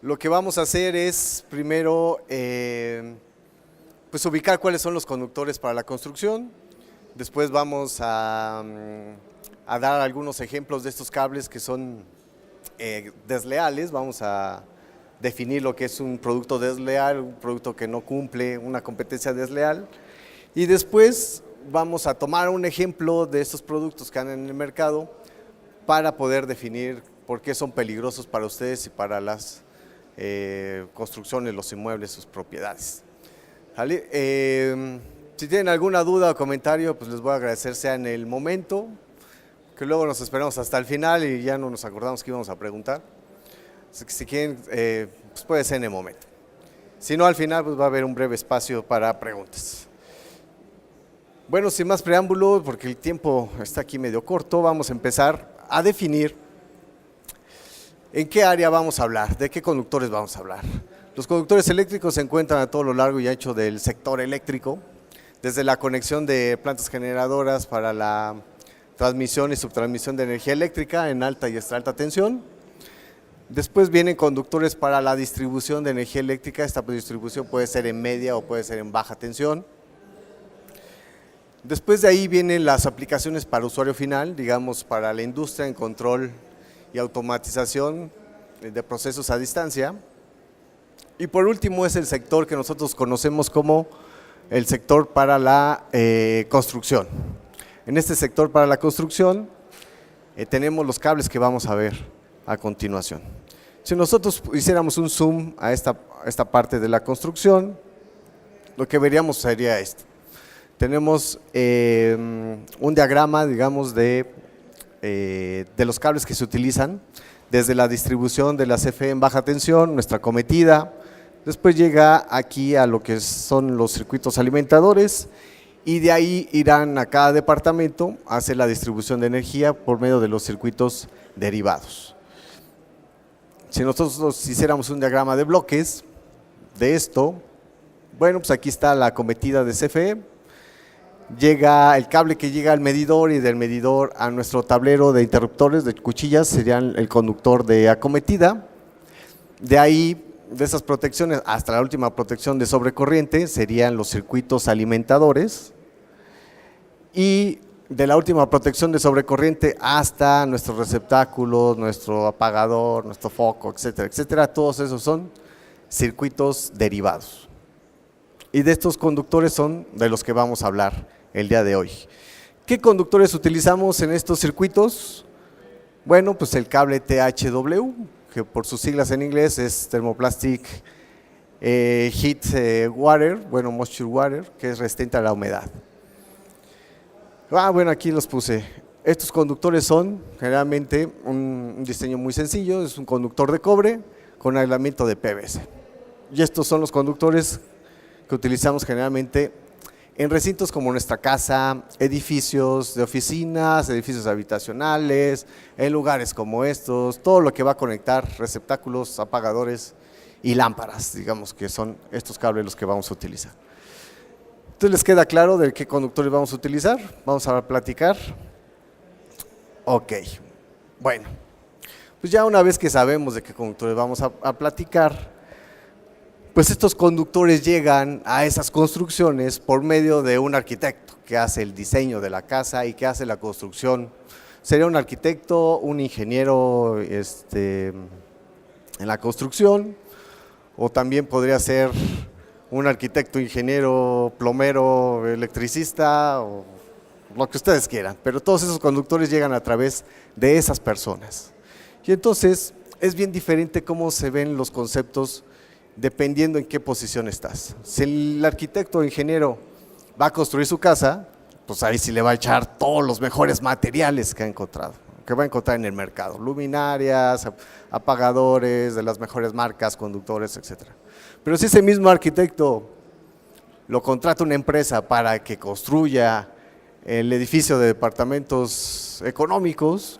Lo que vamos a hacer es primero pues ubicar cuáles son los conductores para la construcción. Después vamos a dar algunos ejemplos de estos cables que son desleales. Vamos a definir lo que es un producto desleal, un producto que no cumple una competencia desleal. Y después vamos a tomar un ejemplo de estos productos que andan en el mercado para poder definir por qué son peligrosos para ustedes y para las construcciones, los inmuebles, sus propiedades. ¿Vale? Si tienen alguna duda o comentario, pues les voy a agradecer sea en el momento, que luego nos esperamos hasta el final y ya no nos acordamos que íbamos a preguntar. Así que si quieren, pues puede ser en el momento. Si no, al final pues va a haber un breve espacio para preguntas. Bueno, sin más preámbulo, porque el tiempo está aquí medio corto, vamos a empezar a definir en qué área vamos a hablar, de qué conductores vamos a hablar. Los conductores eléctricos se encuentran a todo lo largo y ancho del sector eléctrico, desde la conexión de plantas generadoras para la transmisión y subtransmisión de energía eléctrica en alta y extra alta tensión. Después vienen conductores para la distribución de energía eléctrica. Esta distribución puede ser en media o puede ser en baja tensión. Después de ahí vienen las aplicaciones para usuario final, digamos para la industria en control y automatización de procesos a distancia. Y por último es el sector que nosotros conocemos como el sector para la construcción. En este sector para la construcción tenemos los cables que vamos a ver a continuación. Si nosotros hiciéramos un zoom a esta parte de la construcción, lo que veríamos sería esto. Tenemos un diagrama, digamos, de los cables que se utilizan, desde la distribución de la CFE en baja tensión, nuestra cometida, después llega aquí a lo que son los circuitos alimentadores y de ahí irán a cada departamento a hacer la distribución de energía por medio de los circuitos derivados. Si nosotros hiciéramos un diagrama de bloques de esto, bueno, pues aquí está la cometida de CFE, llega el cable que llega al medidor y del medidor a nuestro tablero de interruptores, de cuchillas, serían el conductor de acometida. De ahí, de esas protecciones hasta la última protección de sobrecorriente serían los circuitos alimentadores, y de la última protección de sobrecorriente hasta nuestros receptáculos, nuestro apagador, nuestro foco, etcétera, etcétera, todos esos son circuitos derivados. Y de estos conductores son de los que vamos a hablar el día de hoy. ¿Qué conductores utilizamos en estos circuitos? Bueno, pues el cable THW, que por sus siglas en inglés es Thermoplastic Heat Water, bueno, Moisture Water, que es resistente a la humedad. Bueno, aquí los puse. Estos conductores son generalmente un diseño muy sencillo, es un conductor de cobre con aislamiento de PVC. Y estos son los conductores que utilizamos generalmente en recintos como nuestra casa, edificios de oficinas, edificios habitacionales, en lugares como estos, todo lo que va a conectar receptáculos, apagadores y lámparas, digamos que son estos cables los que vamos a utilizar. Entonces, ¿les queda claro de qué conductores vamos a utilizar? Vamos a platicar. Ok, bueno, pues ya una vez que sabemos de qué conductores vamos a platicar, pues estos conductores llegan a esas construcciones por medio de un arquitecto que hace el diseño de la casa y que hace la construcción. Sería un arquitecto, un ingeniero en la construcción, o también podría ser un arquitecto, ingeniero, plomero, electricista, o lo que ustedes quieran, pero todos esos conductores llegan a través de esas personas. Y entonces es bien diferente cómo se ven los conceptos dependiendo en qué posición estás. Si el arquitecto o ingeniero va a construir su casa, pues ahí sí le va a echar todos los mejores materiales que ha encontrado, que va a encontrar en el mercado, luminarias, apagadores de las mejores marcas, conductores, etcétera. Pero si ese mismo arquitecto lo contrata una empresa para que construya el edificio de departamentos económicos,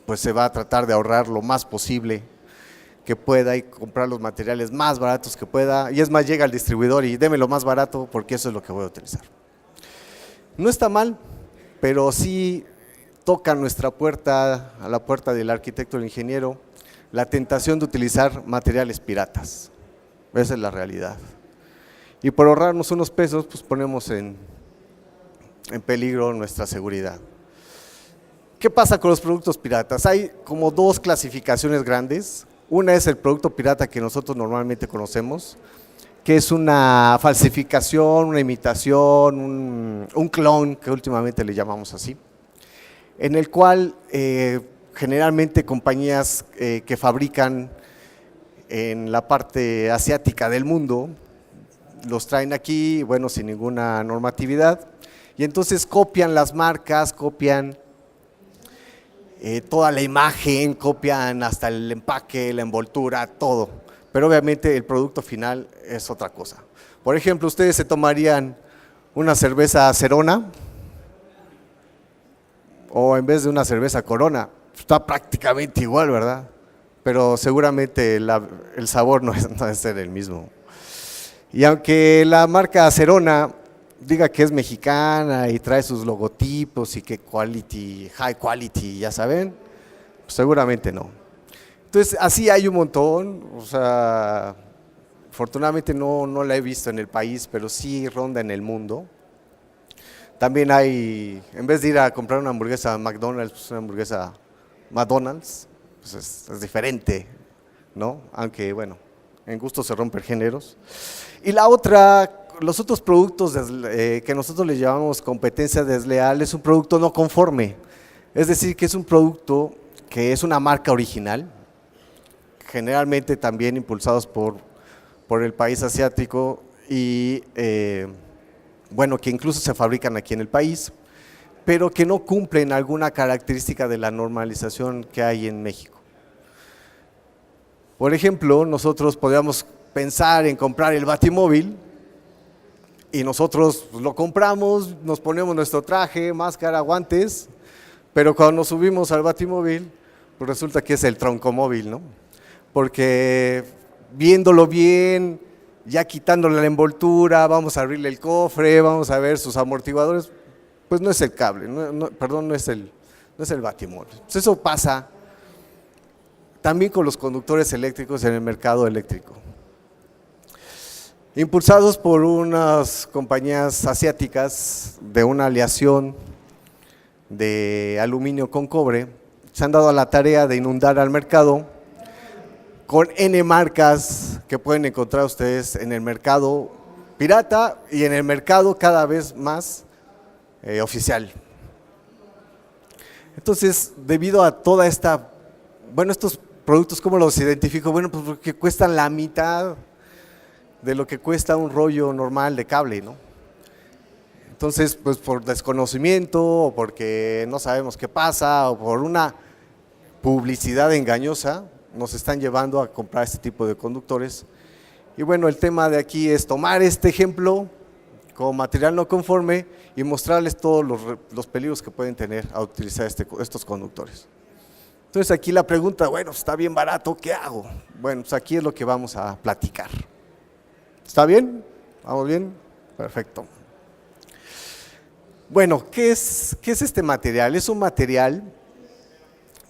pues se va a tratar de ahorrar lo más posible que pueda y comprar los materiales más baratos que pueda, y es más, llega al distribuidor y deme lo más barato porque eso es lo que voy a utilizar. No está mal, pero sí toca nuestra puerta, a la puerta del arquitecto o el ingeniero, la tentación de utilizar materiales piratas. Esa es la realidad. Y por ahorrarnos unos pesos, pues ponemos en peligro nuestra seguridad. ¿Qué pasa con los productos piratas? Hay como dos clasificaciones grandes. Una es el producto pirata que nosotros normalmente conocemos, que es una falsificación, una imitación, un clon, que últimamente le llamamos así, en el cual generalmente compañías que fabrican en la parte asiática del mundo, los traen aquí, bueno, sin ninguna normatividad, y entonces copian las marcas, copian toda la imagen, copian hasta el empaque, la envoltura, todo. Pero obviamente el producto final es otra cosa. Por ejemplo, ustedes se tomarían una cerveza Cerona o en vez de una cerveza Corona, está prácticamente igual, ¿verdad? Pero seguramente el sabor no es ser el mismo. Y aunque la marca Cerona diga que es mexicana y trae sus logotipos y que quality, high quality, ya saben, pues seguramente no. Entonces, así hay un montón, o sea, afortunadamente no la he visto en el país, pero sí ronda en el mundo. También hay, en vez de ir a comprar una hamburguesa McDonald's, pues una hamburguesa McDonald's, pues es diferente, ¿no? Aunque, bueno, en gusto se rompen géneros. Y la otra, los otros productos que nosotros les llamamos competencia desleal, es un producto no conforme. Es decir, que es un producto que es una marca original, generalmente también impulsados por el país asiático y bueno, que incluso se fabrican aquí en el país, pero que no cumplen alguna característica de la normalización que hay en México. Por ejemplo, nosotros podríamos pensar en comprar el Batimóvil y nosotros lo compramos, nos ponemos nuestro traje, máscara, guantes, pero cuando nos subimos al Batimóvil, pues resulta que es el troncomóvil, ¿no? Porque viéndolo bien, ya quitándole la envoltura, vamos a abrirle el cofre, vamos a ver sus amortiguadores, pues no es el cable, no es el Batimóvil. Pues eso pasa también con los conductores eléctricos en el mercado eléctrico. Impulsados por unas compañías asiáticas de una aleación de aluminio con cobre, se han dado a la tarea de inundar al mercado con N marcas que pueden encontrar ustedes en el mercado pirata y en el mercado cada vez más oficial. Entonces, debido a toda esta, bueno, estos productos, ¿cómo los identifico? Bueno, pues porque cuestan la mitad de lo que cuesta un rollo normal de cable, ¿no? Entonces, pues por desconocimiento o porque no sabemos qué pasa o por una publicidad engañosa, nos están llevando a comprar este tipo de conductores. Y bueno, el tema de aquí es tomar este ejemplo como material no conforme y mostrarles todos los peligros que pueden tener a utilizar estos conductores. Entonces aquí la pregunta, bueno, está bien barato, ¿qué hago? Bueno, pues aquí es lo que vamos a platicar. ¿Está bien? ¿Vamos bien? Perfecto. Bueno, ¿qué es este material? Es un material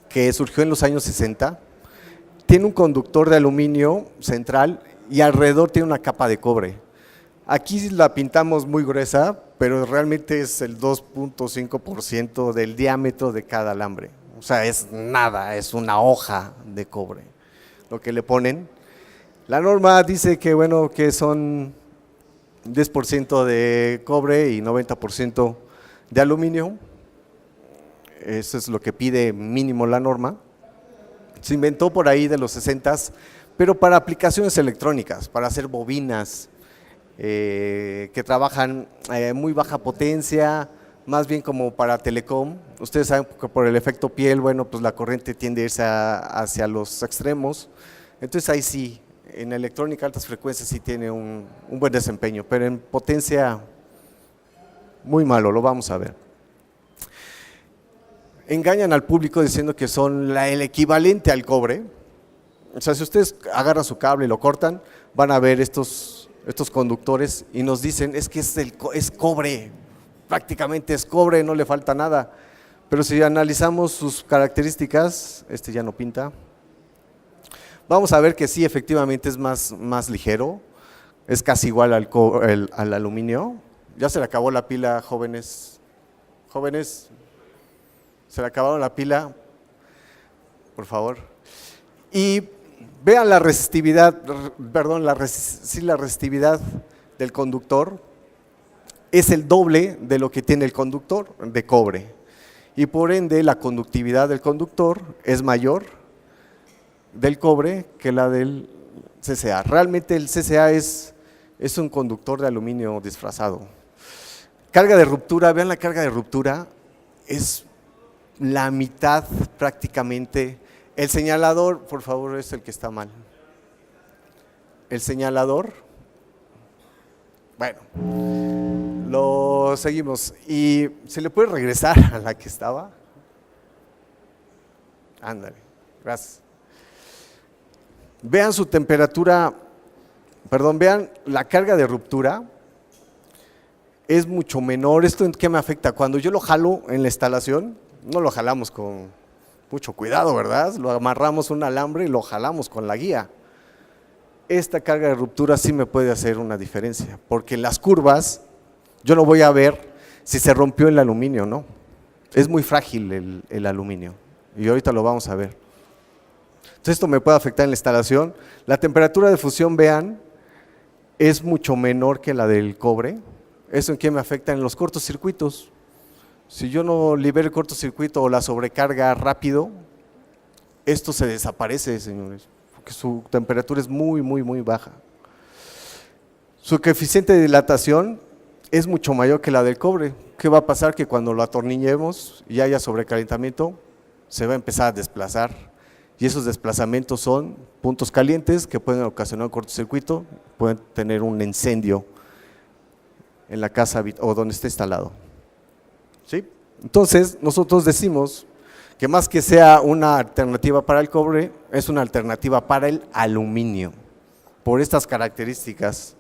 que surgió en los años 60, tiene un conductor de aluminio central y alrededor tiene una capa de cobre. Aquí la pintamos muy gruesa, pero realmente es el 2.5% del diámetro de cada alambre. O sea, es nada, es una hoja de cobre lo que le ponen. La norma dice que, bueno, que son 10% de cobre y 90% de aluminio. Eso es lo que pide mínimo la norma. Se inventó por ahí de los 60s, pero para aplicaciones electrónicas, para hacer bobinas que trabajan muy baja potencia, más bien como para telecom. Ustedes saben que por el efecto piel, bueno, pues la corriente tiende a irse hacia los extremos. Entonces ahí sí, en electrónica altas frecuencias sí tiene un buen desempeño, pero en potencia muy malo, lo vamos a ver. Engañan al público diciendo que son el equivalente al cobre. O sea, si ustedes agarran su cable y lo cortan, van a ver estos conductores y nos dicen, es que es cobre, prácticamente es cobre, no le falta nada. Pero si analizamos sus características, este ya no pinta. Vamos a ver que sí, efectivamente es más ligero, es casi igual al aluminio. Ya se le acabó la pila, jóvenes. Jóvenes, se le acabaron la pila, por favor. Y vean la resistividad, perdón, la resistividad del conductor es el doble de lo que tiene el conductor de cobre. Y por ende la conductividad del conductor es mayor del cobre que la del CCA. Realmente el CCA es un conductor de aluminio disfrazado. Carga de ruptura, vean la carga de ruptura, es la mitad prácticamente. El señalador, por favor, es el que está mal. El señalador, bueno, lo seguimos. ¿Y se le puede regresar a la que estaba? Ándale, gracias. Vean su temperatura, perdón, vean la carga de ruptura. Es mucho menor. ¿Esto en qué me afecta? Cuando yo lo jalo en la instalación, no lo jalamos con mucho cuidado, ¿verdad? Lo amarramos un alambre y lo jalamos con la guía. Esta carga de ruptura sí me puede hacer una diferencia, porque en las curvas yo no voy a ver si se rompió el aluminio o no. Es muy frágil el aluminio y ahorita lo vamos a ver. Entonces esto me puede afectar en la instalación. La temperatura de fusión, vean, es mucho menor que la del cobre. ¿Eso en qué me afecta? En los cortocircuitos. Si yo no libero el cortocircuito o la sobrecarga rápido, esto se desaparece, señores, porque su temperatura es muy baja. Su coeficiente de dilatación es mucho mayor que la del cobre. ¿Qué va a pasar? Que cuando lo atornillemos y haya sobrecalentamiento, se va a empezar a desplazar. Y esos desplazamientos son puntos calientes que pueden ocasionar un cortocircuito, pueden tener un incendio en la casa o donde esté instalado. ¿Sí? Entonces, nosotros decimos que más que sea una alternativa para el cobre, es una alternativa para el aluminio, por estas características.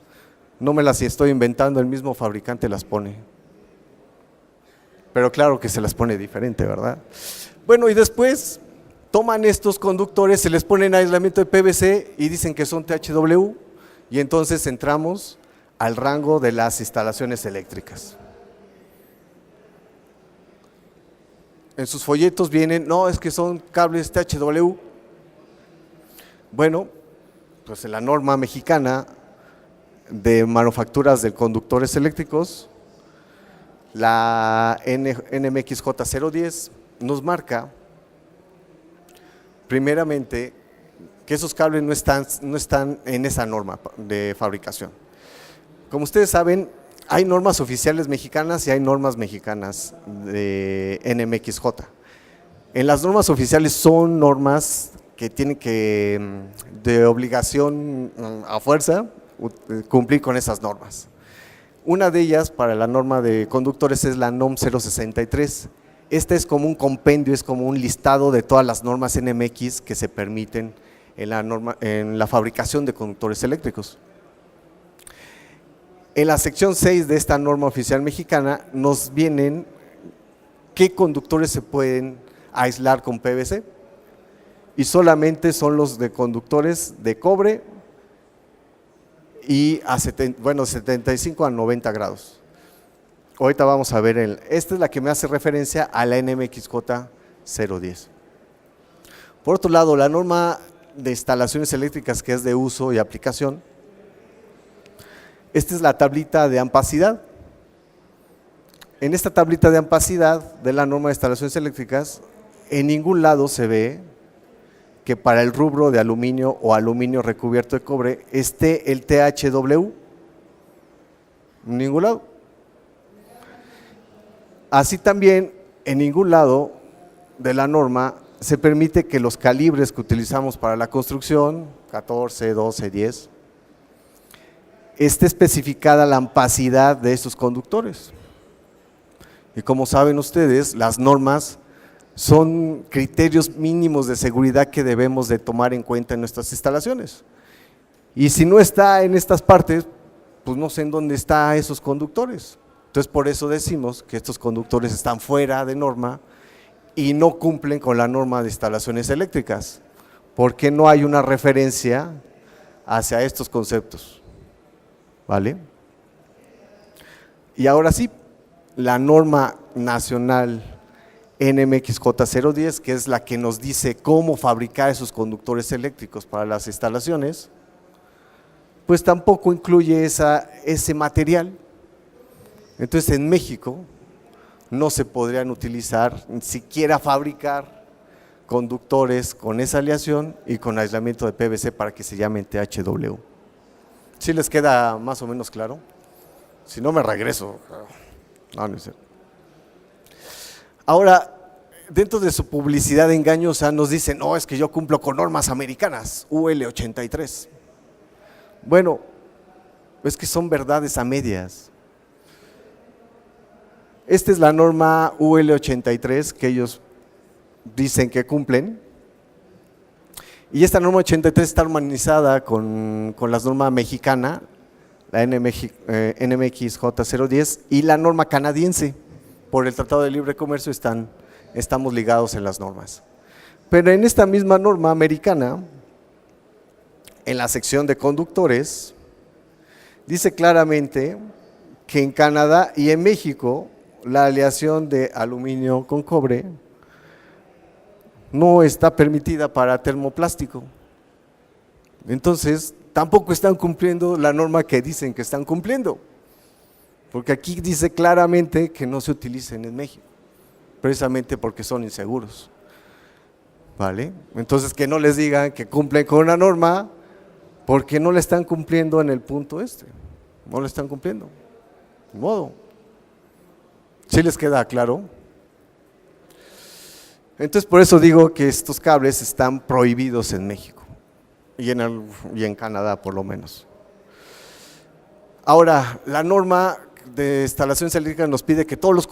No me las estoy inventando, el mismo fabricante las pone. Pero claro que se las pone diferente, ¿verdad? Bueno, y después toman estos conductores, se les ponen aislamiento de PVC y dicen que son THW, y entonces entramos al rango de las instalaciones eléctricas. En sus folletos vienen, no, es que son cables THW. Bueno, pues en la norma mexicana de manufacturas de conductores eléctricos, la NMX J010 nos marca primeramente que esos cables no están en esa norma de fabricación. Como ustedes saben, hay normas oficiales mexicanas y hay normas mexicanas de NMXJ. En las normas oficiales son normas que tienen que, de obligación a fuerza, cumplir con esas normas. Una de ellas para la norma de conductores es la NOM 063. Este es como un compendio, es como un listado de todas las normas NMX que se permiten en la fabricación de conductores eléctricos. En la sección 6 de esta norma oficial mexicana nos vienen qué conductores se pueden aislar con PVC y solamente son los de conductores de cobre y a 75 a 90 grados. Ahorita vamos a ver, esta es la que me hace referencia a la NMXJ 010. Por otro lado, la norma de instalaciones eléctricas que es de uso y aplicación, esta es la tablita de ampacidad. En esta tablita de ampacidad de la norma de instalaciones eléctricas, en ningún lado se ve que para el rubro de aluminio o aluminio recubierto de cobre esté el THW. En ningún lado. Así también, en ningún lado de la norma se permite que los calibres que utilizamos para la construcción, 14, 12, 10, esté especificada la ampacidad de estos conductores. Y como saben ustedes, las normas son criterios mínimos de seguridad que debemos de tomar en cuenta en nuestras instalaciones. Y si no está en estas partes, pues no sé en dónde están esos conductores. Entonces por eso decimos que estos conductores están fuera de norma y no cumplen con la norma de instalaciones eléctricas. porque no hay una referencia hacia estos conceptos, ¿vale? Y ahora sí, la norma nacional NMXJ010, que es la que nos dice cómo fabricar esos conductores eléctricos para las instalaciones, pues tampoco incluye ese material. Entonces en México no se podrían utilizar, ni siquiera fabricar conductores con esa aleación y con aislamiento de PVC para que se llamen THW. ¿Sí les queda más o menos claro? Si no, me regreso. No es cierto. Ahora, dentro de su publicidad engañosa nos dicen, no, es que yo cumplo con normas americanas, UL 83. Bueno, es que son verdades a medias. Esta es la norma UL 83 que ellos dicen que cumplen. Y esta norma 83 está armonizada con la norma mexicana, la NMXJ010, y la norma canadiense. Por el Tratado de Libre Comercio estamos ligados en las normas. Pero en esta misma norma americana, en la sección de conductores, dice claramente que en Canadá y en México la aleación de aluminio con cobre no está permitida para termoplástico. Entonces, tampoco están cumpliendo la norma que dicen que están cumpliendo, porque aquí dice claramente que no se utilicen en México, precisamente porque son inseguros, ¿vale? Entonces, que no les digan que cumplen con una norma, porque no la están cumpliendo en el punto no la están cumpliendo, de modo. ¿Sí les queda claro? Entonces, por eso digo que estos cables están prohibidos en México y en Canadá por lo menos. Ahora, la norma de instalaciones eléctricas nos pide que todos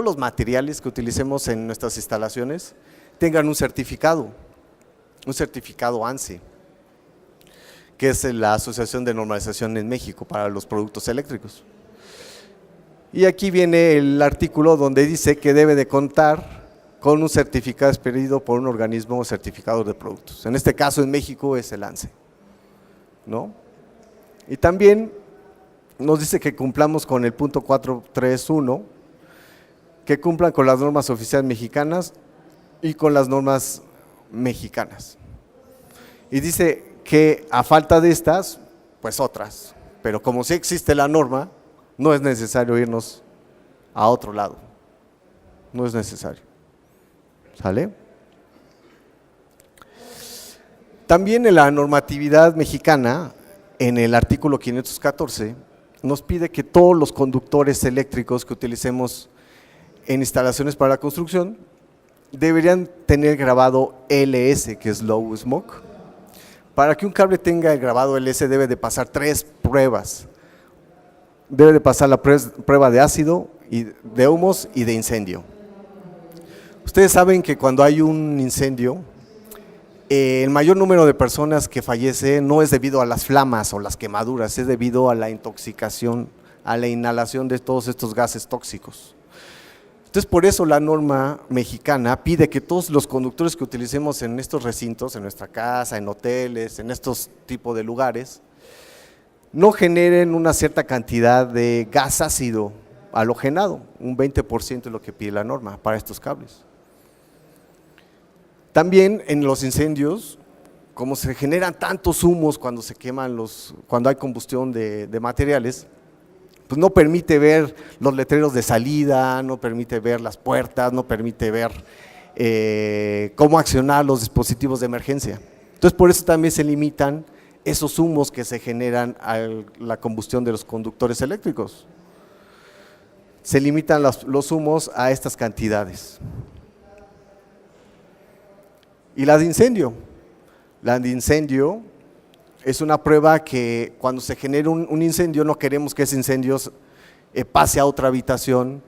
los materiales que utilicemos en nuestras instalaciones tengan un certificado ANSI, que es la Asociación de Normalización en México para los productos eléctricos. Y aquí viene el artículo donde dice que debe de contar con un certificado expedido por un organismo certificador de productos. En este caso en México es el ANSE, ¿no? Y también nos dice que cumplamos con el punto 431, que cumplan con las normas oficiales mexicanas y con las normas mexicanas. Y dice que a falta de estas, pues otras, pero como sí existe la norma, no es necesario irnos a otro lado, no es necesario. ¿Sale? También en la normatividad mexicana, en el artículo 514, nos pide que todos los conductores eléctricos que utilicemos en instalaciones para la construcción deberían tener grabado LS, que es Low Smoke. Para que un cable tenga el grabado LS debe de pasar 3 pruebas. Debe de pasar la prueba de ácido, de humos y de incendio. Ustedes saben que cuando hay un incendio, el mayor número de personas que fallece no es debido a las flamas o las quemaduras, es debido a la intoxicación, a la inhalación de todos estos gases tóxicos. Entonces, por eso la norma mexicana pide que todos los conductores que utilicemos en estos recintos, en nuestra casa, en hoteles, en estos tipos de lugares, no generen una cierta cantidad de gas ácido halogenado, un 20% es lo que pide la norma para estos cables. También en los incendios, como se generan tantos humos cuando se queman cuando hay combustión de materiales, pues no permite ver los letreros de salida, no permite ver las puertas, no permite ver cómo accionar los dispositivos de emergencia. Entonces, por eso también se limitan esos humos que se generan a la combustión de los conductores eléctricos. Se limitan los humos a estas cantidades. Y la de incendio. La de incendio es una prueba que cuando se genera un incendio no queremos que ese incendio pase a otra habitación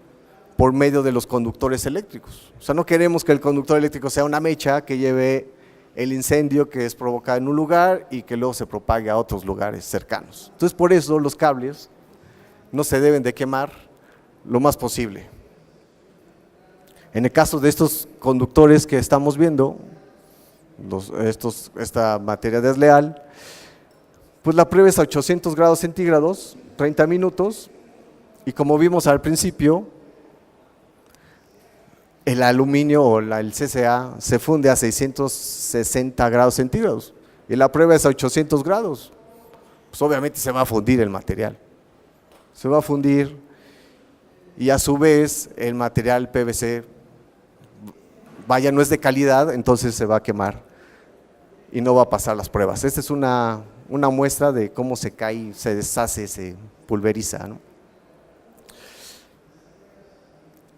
por medio de los conductores eléctricos. O sea, no queremos que el conductor eléctrico sea una mecha que lleve el incendio que es provocado en un lugar y que luego se propague a otros lugares cercanos. Entonces, por eso los cables no se deben de quemar lo más posible. En el caso de estos conductores que estamos viendo, esta materia desleal, pues la prueba es a 800 grados centígrados, 30 minutos, y como vimos al principio, el aluminio o el CCA se funde a 660 grados centígrados y la prueba es a 800 grados. Pues obviamente se va a fundir el material, se va a fundir y a su vez el material PVC, vaya, no es de calidad, entonces se va a quemar y no va a pasar las pruebas. Esta es una muestra de cómo se cae, se deshace, se pulveriza, ¿no?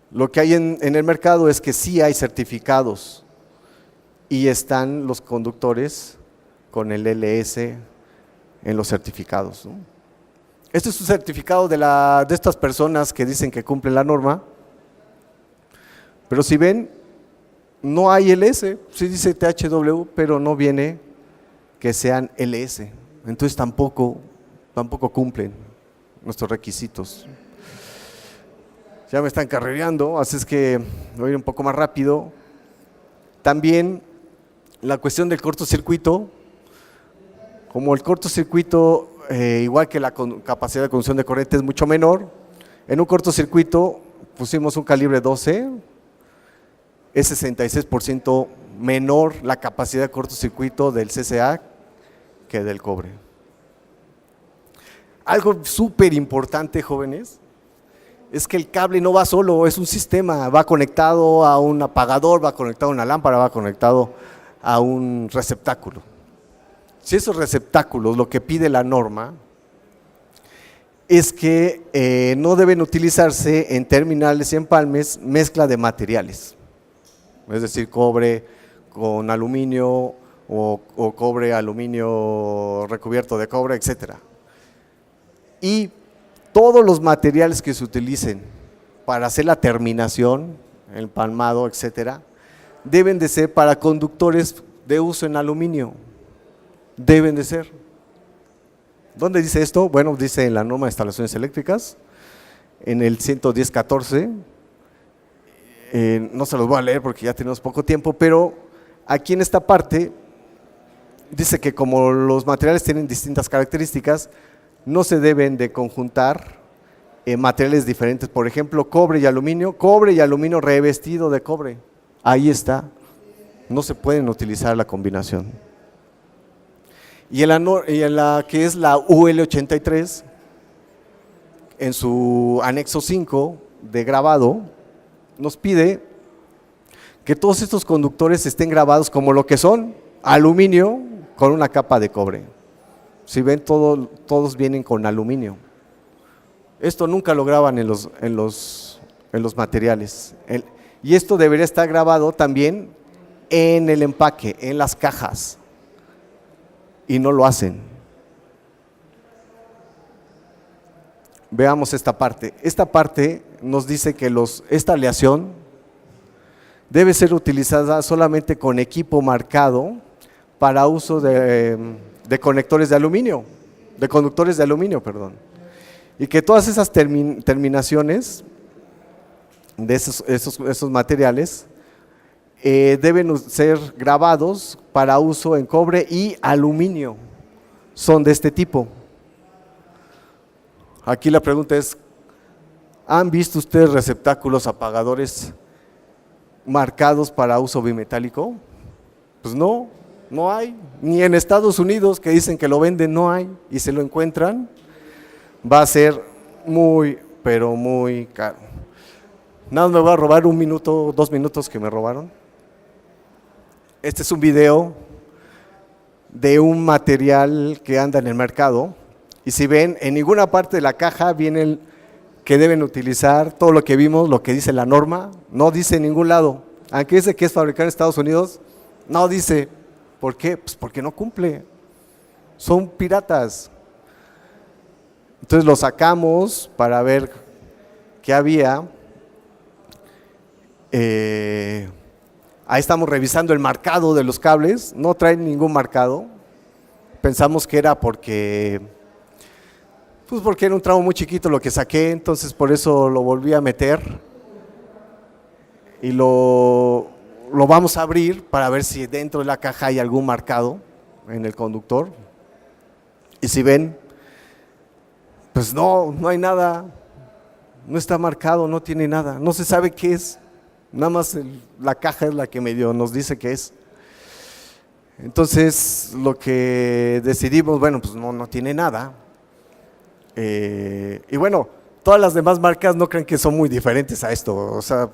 Lo que hay en el mercado es que sí hay certificados y están los conductores con el LS en los certificados, ¿no? Este es un certificado de estas personas que dicen que cumplen la norma, pero si ven, no hay LS, sí dice THW, pero no viene que sean LS, entonces tampoco cumplen nuestros requisitos. Ya me están carrereando, así es que voy a ir un poco más rápido. También la cuestión del cortocircuito, como el cortocircuito, igual que la capacidad de conducción de corriente es mucho menor, en un cortocircuito pusimos un calibre 12, es 66% menor la capacidad de cortocircuito del CCA que del cobre. Algo súper importante, jóvenes, es que el cable no va solo, es un sistema, va conectado a un apagador, va conectado a una lámpara, va conectado a un receptáculo. Si esos receptáculos, lo que pide la norma, es que no deben utilizarse en terminales y empalmes mezcla de materiales, es decir, cobre con aluminio o cobre, aluminio recubierto de cobre, etcétera. Y todos los materiales que se utilicen para hacer la terminación, el empalmado, etcétera, deben de ser para conductores de uso en aluminio, deben de ser. ¿Dónde dice esto? Bueno, dice en la norma de instalaciones eléctricas, en el 110.14, no se los voy a leer porque ya tenemos poco tiempo, pero aquí en esta parte dice que como los materiales tienen distintas características, no se deben de conjuntar materiales diferentes, por ejemplo, cobre y aluminio revestido de cobre, ahí está, no se pueden utilizar la combinación. Y en la que es la UL 83, en su anexo 5 de grabado, nos pide que todos estos conductores estén grabados como lo que son, aluminio con una capa de cobre. Si ven, todos vienen con aluminio. Esto nunca lo graban en los materiales. Y esto debería estar grabado también en el empaque, en las cajas. Y no lo hacen. Veamos esta parte. Esta parte nos dice que esta aleación debe ser utilizada solamente con equipo marcado para uso de conectores de aluminio, de conductores de aluminio, perdón. Y que todas esas terminaciones de esos materiales deben ser grabados para uso en cobre y aluminio, son de este tipo. Aquí la pregunta es, ¿han visto ustedes receptáculos apagadores marcados para uso bimetálico? Pues no. No hay, ni en Estados Unidos que dicen que lo venden no hay, y si lo encuentran va a ser muy, pero muy caro. Nada, me voy a robar 1 minuto, 2 minutos que me robaron. Este es un video de un material que anda en el mercado y si ven, en ninguna parte de la caja viene que deben utilizar todo lo que vimos, lo que dice la norma, no dice en ningún lado, aunque dice que es fabricado en Estados Unidos, no dice. ¿Por qué? Pues porque no cumple, son piratas. Entonces lo sacamos para ver qué había. Ahí estamos revisando el marcado de los cables, no traen ningún marcado. Pensamos que era porque era un tramo muy chiquito lo que saqué, entonces por eso lo volví a meter y lo lo vamos a abrir para ver si dentro de la caja hay algún marcado en el conductor. Y si ven, pues no hay nada, no está marcado, no tiene nada, no se sabe qué es, nada más la caja es la que medio nos dice qué es. Entonces lo que decidimos, bueno, pues no tiene nada. Y bueno, todas las demás marcas no crean que son muy diferentes a esto, o sea,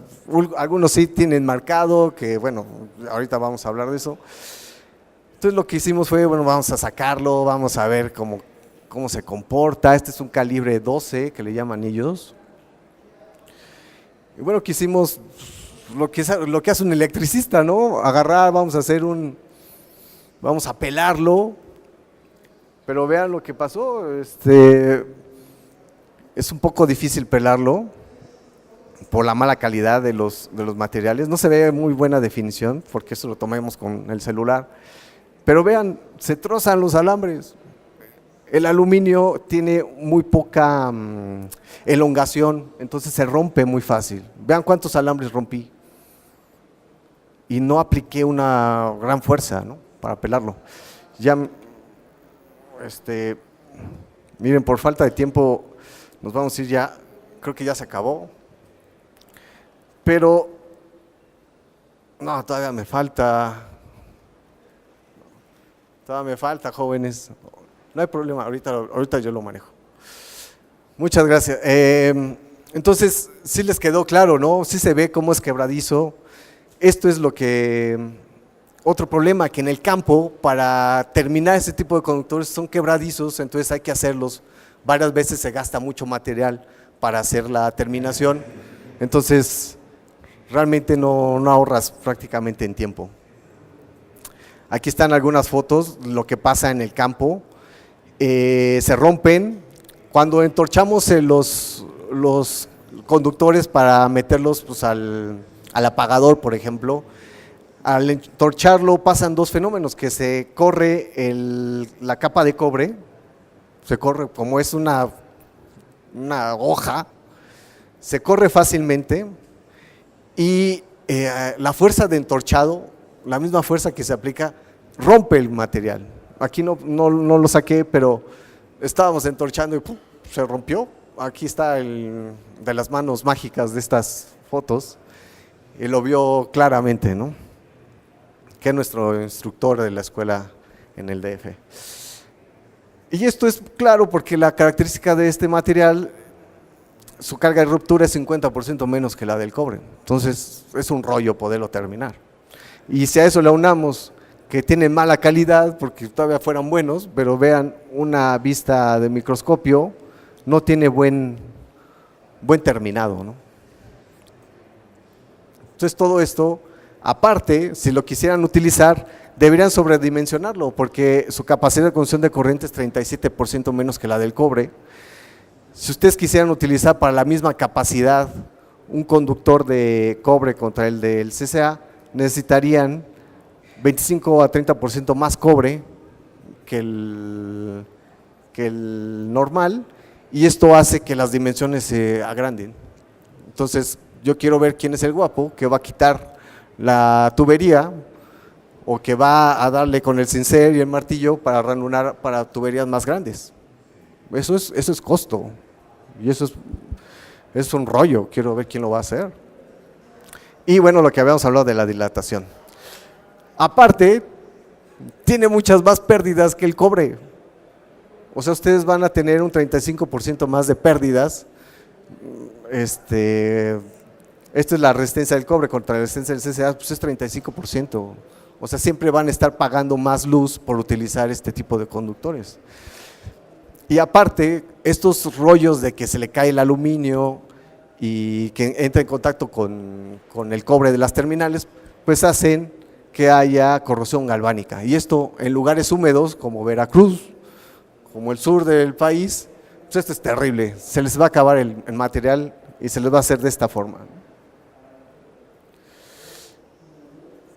algunos sí tienen marcado, que bueno, ahorita vamos a hablar de eso. Entonces lo que hicimos fue, bueno, vamos a sacarlo, vamos a ver cómo se comporta. Este es un calibre 12 que le llaman ellos. Y bueno, que hicimos lo que hace un electricista, ¿no? Agarrar, vamos a pelarlo, pero vean lo que pasó, es un poco difícil pelarlo por la mala calidad de los materiales, no se ve muy buena definición porque eso lo tomamos con el celular, pero vean, se trozan los alambres, el aluminio tiene muy poca elongación, entonces se rompe muy fácil, vean cuántos alambres rompí y no apliqué una gran fuerza, ¿no?, para pelarlo. Ya, miren, por falta de tiempo nos vamos a ir ya, creo que ya se acabó, pero no, todavía me falta, jóvenes, no hay problema, ahorita yo lo manejo. Muchas gracias. Entonces, sí les quedó claro, ¿no? Sí se ve cómo es quebradizo. Esto es lo que… Otro problema, que en el campo, para terminar ese tipo de conductores son quebradizos, entonces hay que hacerlos. Varias veces se gasta mucho material para hacer la terminación, entonces realmente no ahorras prácticamente en tiempo. Aquí están algunas fotos, lo que pasa en el campo. Se rompen, cuando entorchamos los conductores para meterlos pues, al apagador, por ejemplo. Al entorcharlo pasan dos fenómenos, que se corre la capa de cobre, se corre como es una hoja, se corre fácilmente y la fuerza de entorchado, la misma fuerza que se aplica, rompe el material. Aquí no lo saqué, pero estábamos entorchando y ¡pum!, se rompió. Aquí está de las manos mágicas de estas fotos y lo vio claramente, ¿no?, que es nuestro instructor de la escuela en el DF. Y esto es claro porque la característica de este material, su carga de ruptura es 50% menos que la del cobre, entonces es un rollo poderlo terminar. Y si a eso le aunamos que tienen mala calidad, porque todavía fueran buenos, pero vean una vista de microscopio, no tiene buen terminado, ¿no? Entonces todo esto… Aparte, si lo quisieran utilizar, deberían sobredimensionarlo porque su capacidad de conducción de corriente es 37% menos que la del cobre. Si ustedes quisieran utilizar para la misma capacidad un conductor de cobre contra el del CCA, necesitarían 25 a 30% más cobre que el normal, y esto hace que las dimensiones se agranden. Entonces, yo quiero ver quién es el guapo que va a quitar la tubería o que va a darle con el cincel y el martillo para ranurar para tuberías más grandes. Eso es costo y eso es un rollo, quiero ver quién lo va a hacer. Y bueno, lo que habíamos hablado de la dilatación. Aparte, tiene muchas más pérdidas que el cobre. O sea, ustedes van a tener un 35% más de pérdidas. Esta es la resistencia del cobre contra la resistencia del CCA, pues es 35%. O sea, siempre van a estar pagando más luz por utilizar este tipo de conductores. Y aparte, estos rollos de que se le cae el aluminio y que entra en contacto con el cobre de las terminales, pues hacen que haya corrosión galvánica. Y esto en lugares húmedos como Veracruz, como el sur del país, pues esto es terrible. Se les va a acabar el material y se les va a hacer de esta forma.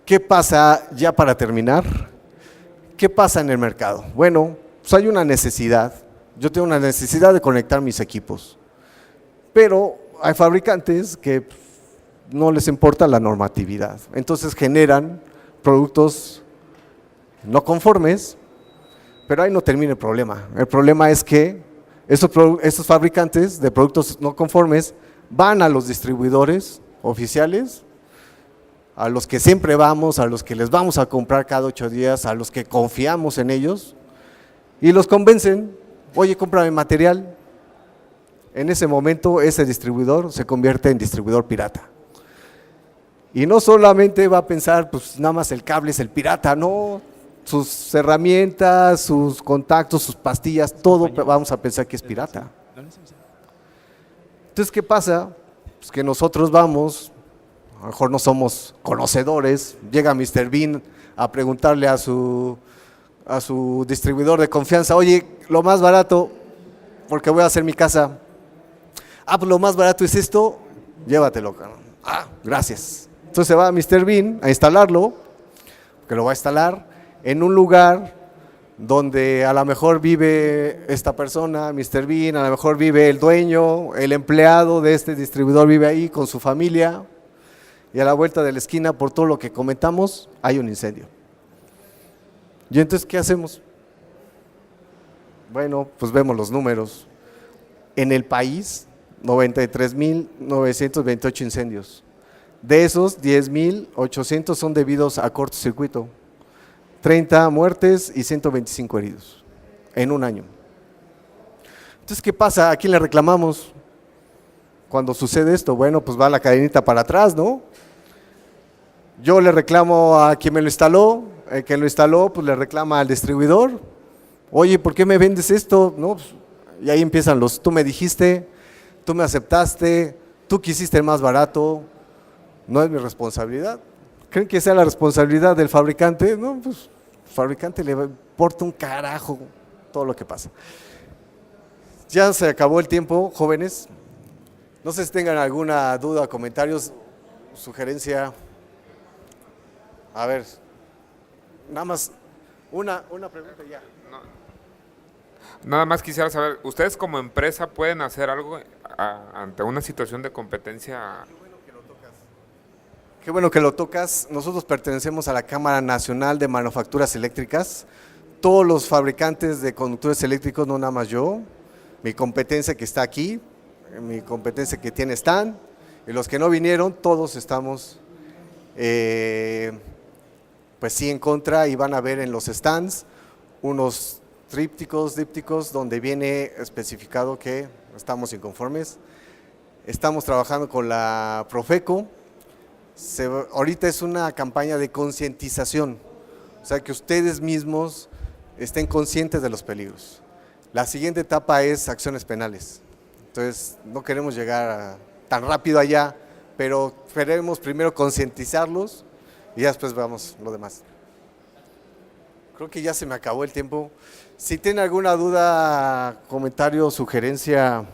¿Qué pasa ya para terminar? ¿Qué pasa en el mercado? Bueno, pues hay una necesidad. Yo tengo una necesidad de conectar mis equipos, pero hay fabricantes que no les importa la normatividad. Entonces generan productos no conformes, pero ahí no termina el problema. El problema es que estos fabricantes de productos no conformes van a los distribuidores oficiales, a los que siempre vamos, a los que les vamos a comprar cada 8 días, a los que confiamos en ellos, y los convencen, oye, cómprame material. En ese momento ese distribuidor se convierte en distribuidor pirata. Y no solamente va a pensar, pues nada más el cable es el pirata, no, sus herramientas, sus contactos, sus pastillas, todo vamos a pensar que es pirata. Entonces, ¿qué pasa? Pues que nosotros vamos, a lo mejor no somos conocedores, llega Mr. Bean a preguntarle a su distribuidor de confianza, oye, lo más barato, porque voy a hacer mi casa, pues lo más barato es esto, llévatelo, gracias. Entonces se va a Mr. Bean a instalarlo, que lo va a instalar en un lugar donde a lo mejor vive esta persona, Mr. Bean, a lo mejor vive el dueño, el empleado de este distribuidor vive ahí con su familia, y a la vuelta de la esquina, por todo lo que comentamos, hay un incendio. ¿Y entonces qué hacemos? Bueno, pues vemos los números. En el país, 93.928 incendios. De esos, 10.800 son debidos a cortocircuito. 30 muertes y 125 heridos en un año. Entonces, ¿qué pasa? ¿A quién le reclamamos cuando sucede esto? Bueno, pues va la cadenita para atrás, ¿no? Yo le reclamo a quien me lo instaló, el que lo instaló, pues le reclama al distribuidor. Oye, ¿por qué me vendes esto? No, pues, y ahí empiezan los, tú me dijiste, tú me aceptaste, tú quisiste el más barato, no es mi responsabilidad. ¿Creen que sea la responsabilidad del fabricante? No, pues el fabricante le importa un carajo todo lo que pasa. Ya se acabó el tiempo, jóvenes. No sé si tengan alguna duda, comentarios, sugerencia. A ver, nada más una pregunta ya. Nada más quisiera saber, ¿ustedes como empresa pueden hacer algo ante una situación de competencia? Qué bueno que lo tocas. Nosotros pertenecemos a la Cámara Nacional de Manufacturas Eléctricas. Todos los fabricantes de conductores eléctricos, no nada más yo, mi competencia que está aquí, mi competencia que tiene stand, y los que no vinieron, todos estamos pues sí en contra, y van a ver en los stands unos dípticos donde viene especificado que estamos inconformes. Estamos trabajando con la Profeco. Ahorita es una campaña de concientización, o sea que ustedes mismos estén conscientes de los peligros. La siguiente etapa es acciones penales, entonces no queremos llegar tan rápido allá, pero queremos primero concientizarlos y ya después veamos lo demás. Creo que ya se me acabó el tiempo. Si tienen alguna duda, comentario, sugerencia,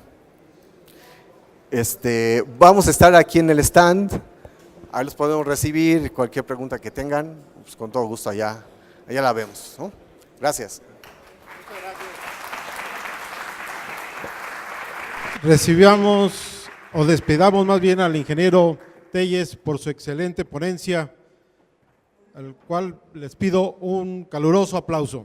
vamos a estar aquí en el stand. Ahí los podemos recibir, cualquier pregunta que tengan, pues con todo gusto allá la vemos, ¿no? Gracias. Recibamos o despidamos más bien al ingeniero Telles por su excelente ponencia, al cual les pido un caluroso aplauso.